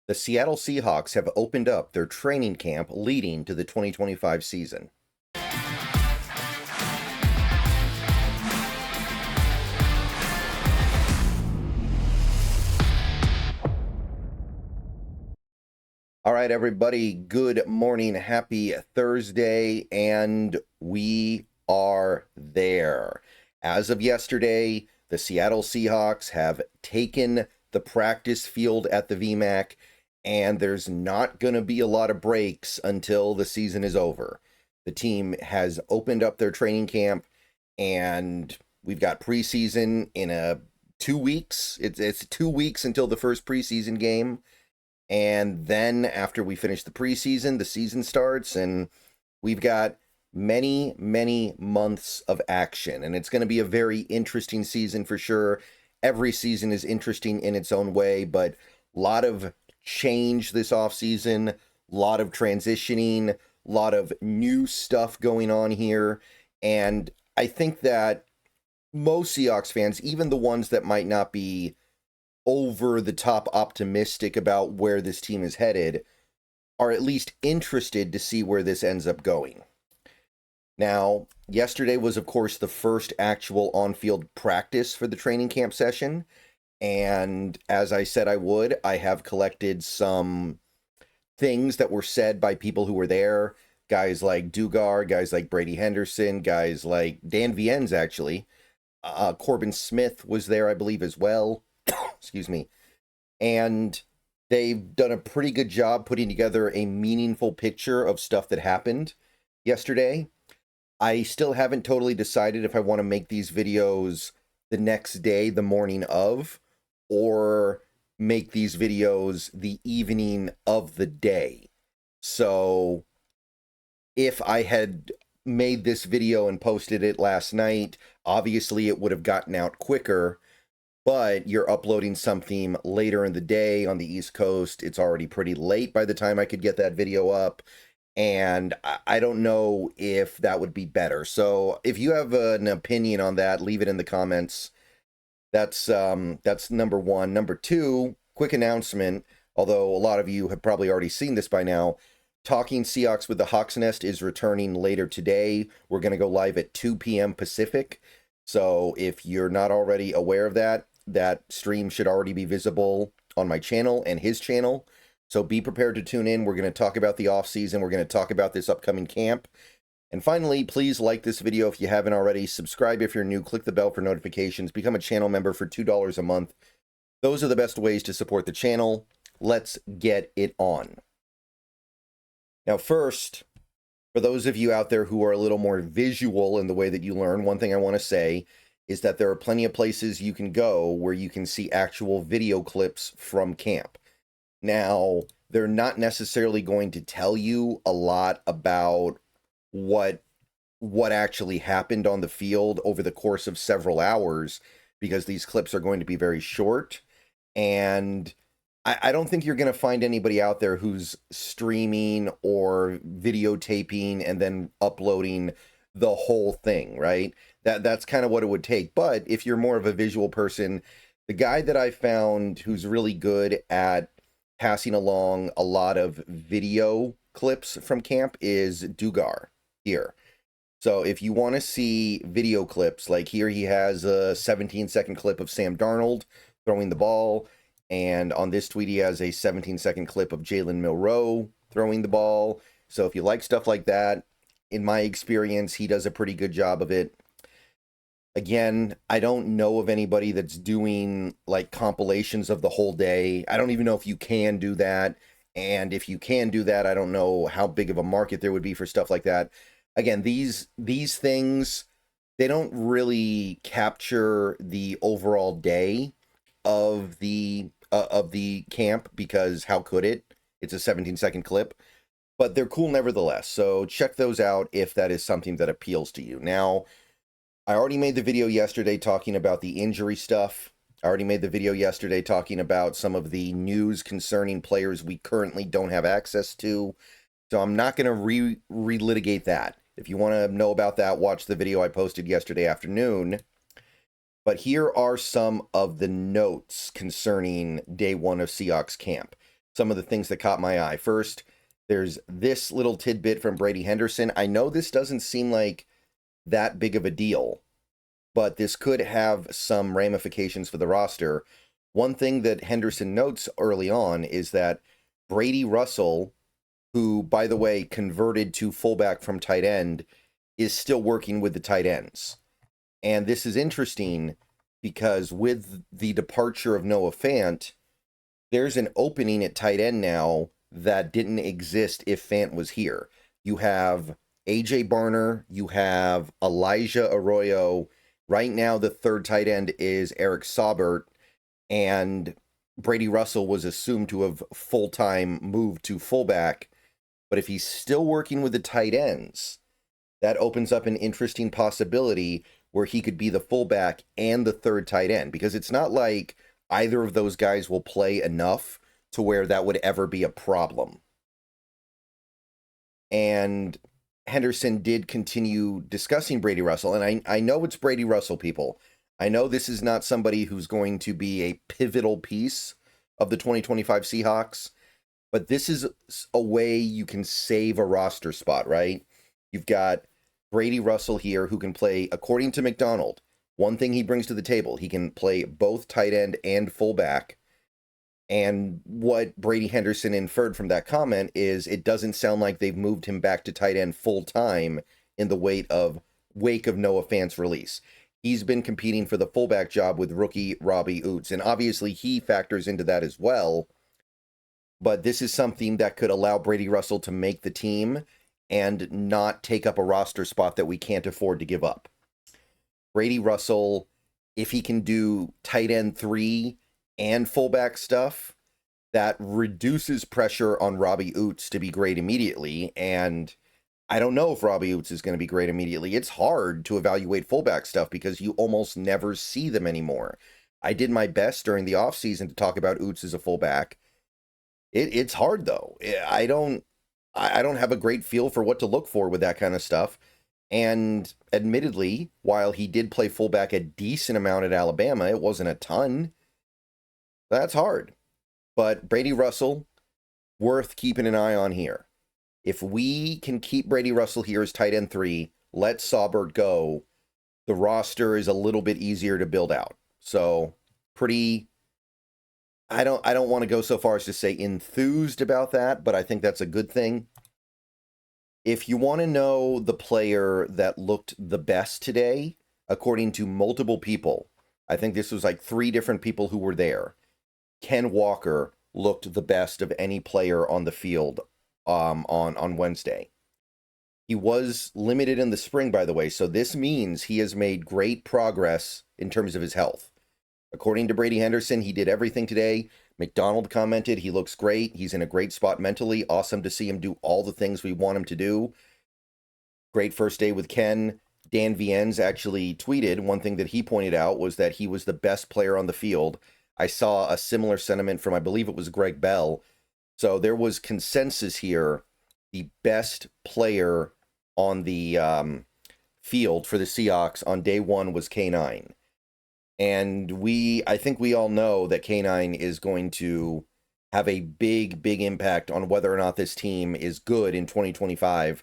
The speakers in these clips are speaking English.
The Seattle Seahawks have opened up their training camp leading to the 2025 season. All right, everybody, good morning. Happy Thursday, and we are there. As of yesterday, the Seattle Seahawks have taken the practice field at the VMAC, and there's not going to be a lot of breaks until the season is over. The team has opened up their training camp, and we've got preseason in 2 weeks. It's 2 weeks until the first preseason game. And then after we finish the preseason, the season starts, and we've got many, many months of action. And it's going to be a very interesting season for sure. Every season is interesting in its own way, but a lot of change this offseason, a lot of transitioning, a lot of new stuff going on here. And I think that most Seahawks fans, even the ones that might not be over the top optimistic about where this team is headed, are at least interested to see where this ends up going. Now, yesterday was, of course, the first actual on-field practice for the training camp session. And as I said I have collected some things that were said by people who were there. Guys like Dugar, guys like Brady Henderson, guys like Dan Viennes, actually. Corbin Smith was there, I believe, as well. Excuse me. And they've done a pretty good job putting together a meaningful picture of stuff that happened yesterday. I still haven't totally decided if I want to make these videos the next day, the morning of, or make these videos the evening of the day. So if I had made this video and posted it last night, obviously it would have gotten out quicker. But you're uploading something later in the day on the East Coast. It's already pretty late by the time I could get that video up. And I don't know if that would be better. So if you have an opinion on that, leave it in the comments. That's number one. Number two, quick announcement, although a lot of you have probably already seen this by now. Talking Seahawks with the Hawks Nest is returning later today. We're going to go live at 2 p.m. Pacific. So if you're not already aware of that, that stream should already be visible on my channel and his channel. So be prepared to tune in. We're going to talk about the offseason. We're going to talk about this upcoming camp. And finally, please like this video if you haven't already. Subscribe if you're new. Click the bell for notifications. Become a channel member for $2 a month. Those are the best ways to support the channel. Let's get it on. Now, first, for those of you out there who are a little more visual in the way that you learn, one thing I want to say is that there are plenty of places you can go where you can see actual video clips from camp. Now, they're not necessarily going to tell you a lot about what actually happened on the field over the course of several hours, because these clips are going to be very short. And I don't think you're going to find anybody out there who's streaming or videotaping and then uploading the whole thing, right? That's kind of what it would take. But if you're more of a visual person, the guy that I found who's really good at passing along a lot of video clips from camp is Dugar here. So if you want to see video clips, like here he has a 17-second clip of Sam Darnold throwing the ball, and on this tweet he has a 17-second clip of Jalen Milroe throwing the ball. So if you like stuff like that, in my experience, he does a pretty good job of it. Again, I don't know of anybody that's doing like compilations of the whole day. I don't even know if you can do that. And if you can do that, I don't know how big of a market there would be for stuff like that. Again, these things, they don't really capture the overall day of the camp, because how could it? It's a 17-second clip. But they're cool nevertheless. So check those out if that is something that appeals to you. Now, I already made the video yesterday talking about the injury stuff. I already made the video yesterday talking about some of the news concerning players we currently don't have access to. So I'm not going to relitigate that. If you want to know about that, watch the video I posted yesterday afternoon. But here are some of the notes concerning day one of Seahawks camp. some of the things that caught my eye. First, there's this little tidbit from Brady Henderson. I know this doesn't seem like that big of a deal, but this could have some ramifications for the roster. One thing that Henderson notes early on is that Brady Russell, who, by the way, converted to fullback from tight end, is still working with the tight ends. And this is interesting because with the departure of Noah Fant, there's an opening at tight end now that didn't exist if Fant was here. You have AJ Barner, you have Elijah Arroyo. Right now, the third tight end is Eric Saubert, and Brady Russell was assumed to have full-time moved to fullback. But if he's still working with the tight ends, that opens up an interesting possibility where he could be the fullback and the third tight end, because it's not like either of those guys will play enough to where that would ever be a problem. And Henderson did continue discussing Brady Russell, and I know it's Brady Russell, people. I know this is not somebody who's going to be a pivotal piece of the 2025 Seahawks, but this is a way you can save a roster spot, right? You've got Brady Russell here who can play, according to McDonald, one thing he brings to the table, he can play both tight end and fullback. And what Brady Henderson inferred from that comment is it doesn't sound like they've moved him back to tight end full time in the wake of Noah Fant's release. He's been competing for the fullback job with rookie Robbie Oots, and obviously he factors into that as well. But this is something that could allow Brady Russell to make the team and not take up a roster spot that we can't afford to give up. Brady Russell, if he can do tight end 3 and fullback stuff, that reduces pressure on Robbie Oots to be great immediately. And I don't know if Robbie Oots is going to be great immediately. It's hard to evaluate fullback stuff because you almost never see them anymore. I did my best during the offseason to talk about Oots as a fullback. It's hard, though. I don't have a great feel for what to look for with that kind of stuff. And admittedly, while he did play fullback a decent amount at Alabama, it wasn't a ton. That's hard. But Brady Russell, worth keeping an eye on here. If we can keep Brady Russell here as tight end 3, let Saubert go, the roster is a little bit easier to build out. So pretty... I don't want to go so far as to say enthused about that, but I think that's a good thing. If you want to know the player that looked the best today, according to multiple people, I think this was like 3 different people who were there. Ken Walker looked the best of any player on the field on Wednesday. He was limited in the spring, by the way, so this means he has made great progress in terms of his health. According to Brady Henderson, he did everything today. McDonald commented, he looks great. He's in a great spot mentally. Awesome to see him do all the things we want him to do. Great first day with Ken. Dan Viennes actually tweeted, one thing that he pointed out was that he was the best player on the field. I saw a similar sentiment from, I believe it was Greg Bell. So there was consensus here. The best player on the field for the Seahawks on day 1 was K9. And I think we all know that K9 is going to have a big, big impact on whether or not this team is good in 2025.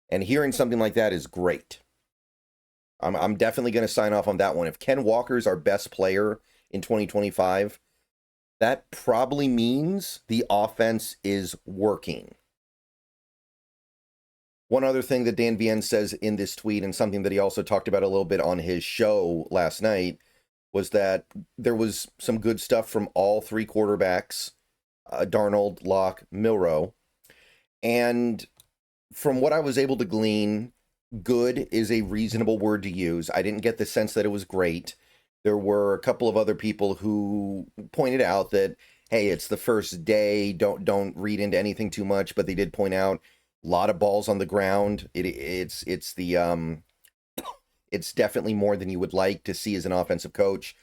And hearing something like that is great. I'm definitely going to sign off on that one. If Ken Walker's our best player in 2025, that probably means the offense is working. One other thing that Dan Viennes says in this tweet, and something that he also talked about a little bit on his show last night, was that there was some good stuff from all 3 quarterbacks, Darnold, Locke, Milroe. And from what I was able to glean, good is a reasonable word to use. I didn't get the sense that it was great. There were a couple of other people who pointed out that, hey, it's the first day, don't read into anything too much, but they did point out a lot of balls on the ground. It's definitely more than you would like to see as an offensive coach.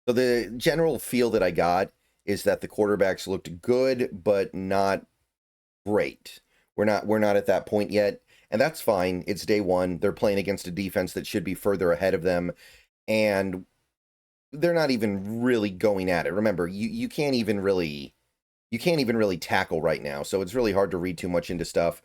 So the general feel that I got is that the quarterbacks looked good, but not great. We're not at that point yet, and that's fine. It's day 1. They're playing against a defense that should be further ahead of them, and they're not even really going at it. Remember, you can't even really you can't even really tackle right now. So it's really hard to read too much into stuff.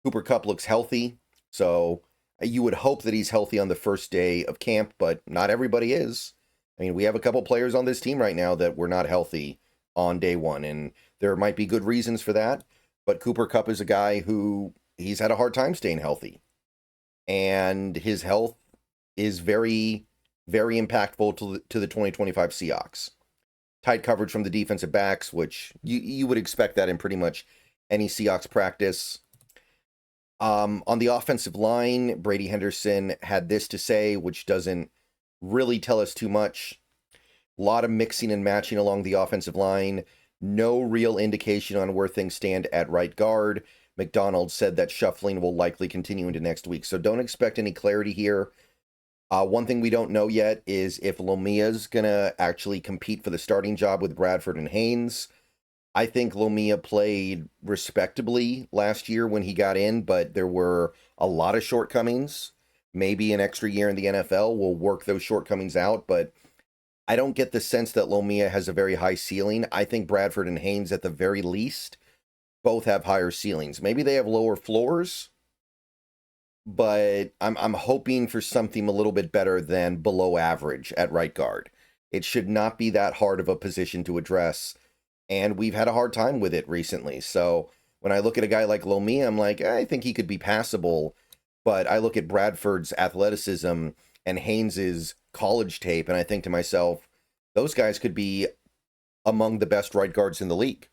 Cooper Kupp looks healthy. So you would hope that he's healthy on the first day of camp, but not everybody is. I mean, we have a couple players on this team right now that were not healthy on day one, and there might be good reasons for that. But Cooper Kupp is a guy who he's had a hard time staying healthy. And his health is very, very impactful to the 2025 Seahawks. Tight coverage from the defensive backs, which you would expect that in pretty much any Seahawks practice. On the offensive line, Brady Henderson had this to say, which doesn't really tell us too much. A lot of mixing and matching along the offensive line. No real indication on where things stand at right guard. McDonald said that shuffling will likely continue into next week, so don't expect any clarity here. One thing we don't know yet is if Lomia's going to actually compete for the starting job with Bradford and Haynes. I think Lomia played respectably last year when he got in, but there were a lot of shortcomings. Maybe an extra year in the NFL will work those shortcomings out, but I don't get the sense that Lomia has a very high ceiling. I think Bradford and Haynes, at the very least, both have higher ceilings. Maybe they have lower floors, but I'm hoping for something a little bit better than below average at right guard. It should not be that hard of a position to address, and we've had a hard time with it recently. So when I look at a guy like Lomia, I'm like, I think he could be passable, but I look at Bradford's athleticism and Haynes's college tape, and I think to myself, those guys could be among the best right guards in the league.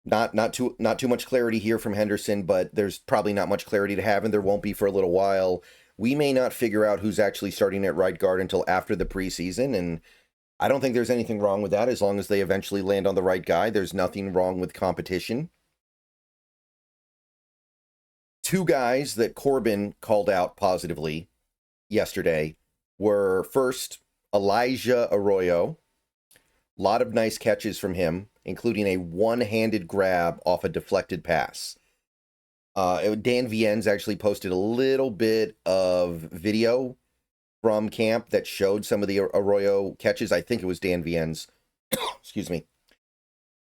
Not too much clarity here from Henderson, but there's probably not much clarity to have, and there won't be for a little while. We may not figure out who's actually starting at right guard until after the preseason, and I don't think there's anything wrong with that as long as they eventually land on the right guy. There's nothing wrong with competition. Two guys that Corbin called out positively yesterday were, first, Elijah Arroyo. A lot of nice catches from him, including a one-handed grab off a deflected pass. Dan Viennes actually posted a little bit of video from camp that showed some of the Arroyo catches. I think it was Dan Viennes. Excuse me.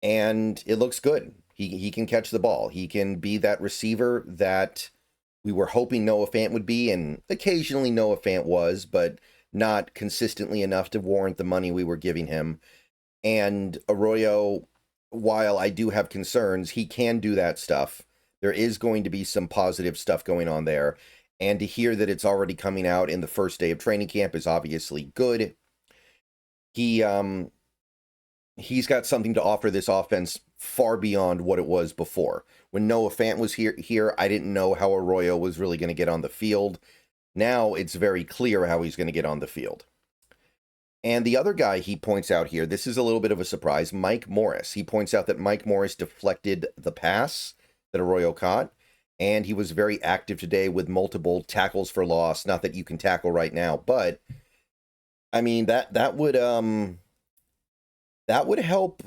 And it looks good. He can catch the ball. He can be that receiver that we were hoping Noah Fant would be, and occasionally Noah Fant was, but not consistently enough to warrant the money we were giving him. And Arroyo, while I do have concerns, he can do that stuff. There is going to be some positive stuff going on there. And to hear that it's already coming out in the first day of training camp is obviously good. He's got something to offer this offense far beyond what it was before. When Noah Fant was here, I didn't know how Arroyo was really going to get on the field. Now it's very clear how he's going to get on the field. And the other guy he points out here, this is a little bit of a surprise, Mike Morris. He points out that Mike Morris deflected the pass that Arroyo caught, and he was very active today with multiple tackles for loss. Not that you can tackle right now, but I mean that would help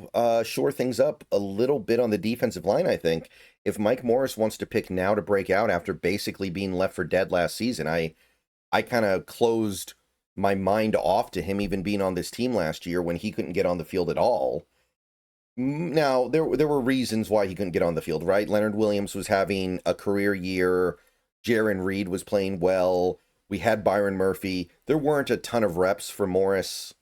shore things up a little bit on the defensive line, I think. If Mike Morris wants to pick now to break out after basically being left for dead last season, I kind of closed my mind off to him even being on this team last year when he couldn't get on the field at all. Now, there were reasons why he couldn't get on the field, right? Leonard Williams was having a career year. Jaron Reed was playing well. We had Byron Murphy. There weren't a ton of reps for Morris.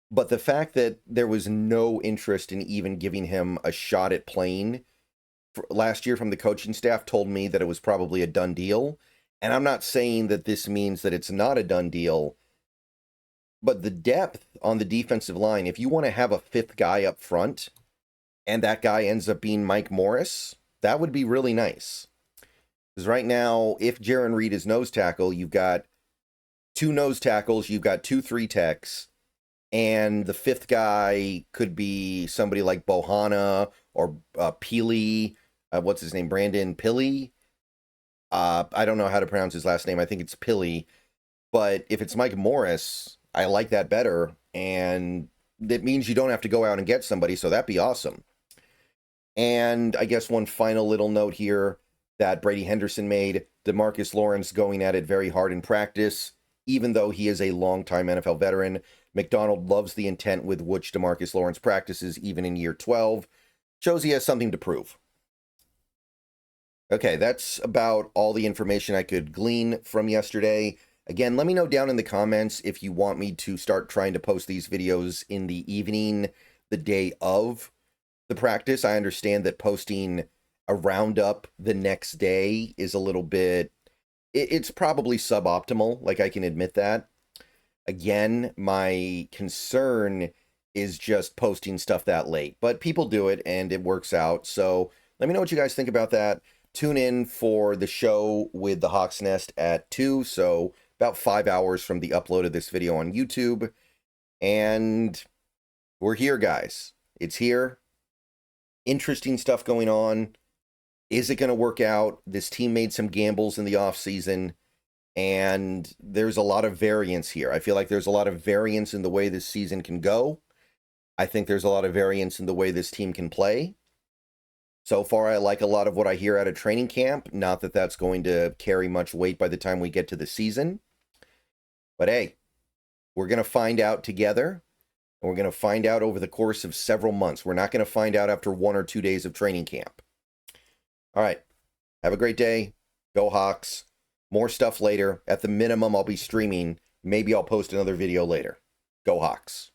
But the fact that there was no interest in even giving him a shot at playing last year from the coaching staff told me that it was probably a done deal. And I'm not saying that this means that it's not a done deal, but the depth on the defensive line, if you want to have a fifth guy up front and that guy ends up being Mike Morris, that would be really nice. Because right now, if Jaron Reed is nose tackle, you've got two nose tackles, you've got 2-3 techs, and the fifth guy could be somebody like Bohanna or Peely, what's his name, Brandon Pilley. I don't know how to pronounce his last name. I think it's Pilley. But if it's Mike Morris, I like that better. And that means you don't have to go out and get somebody, so that'd be awesome. And I guess one final little note here that Brady Henderson made, DeMarcus Lawrence going at it very hard in practice. even though he is a longtime NFL veteran. McDonald loves the intent with which DeMarcus Lawrence practices even in year 12. Shows he has something to prove. Okay, that's about all the information I could glean from yesterday. Again, let me know down in the comments if you want me to start trying to post these videos in the evening, the day of the practice. I understand that posting a roundup the next day is a little bit, it's probably suboptimal, like I can admit that. Again, my concern is just posting stuff that late, but people do it and it works out. So let me know what you guys think about that. Tune in for the show with the Hawk's Nest at 2, so about 5 hours from the upload of this video on YouTube. And we're here, guys. It's here. Interesting stuff going on. Is it going to work out? This team made some gambles in the offseason, and there's a lot of variance here. I feel like there's a lot of variance in the way this season can go. I think there's a lot of variance in the way this team can play. So far, I like a lot of what I hear out of training camp. Not that that's going to carry much weight by the time we get to the season. But hey, we're going to find out together. And we're going to find out over the course of several months. We're not going to find out after 1 or 2 days of training camp. All right. Have a great day. Go Hawks. More stuff later. At the minimum, I'll be streaming. Maybe I'll post another video later. Go Hawks.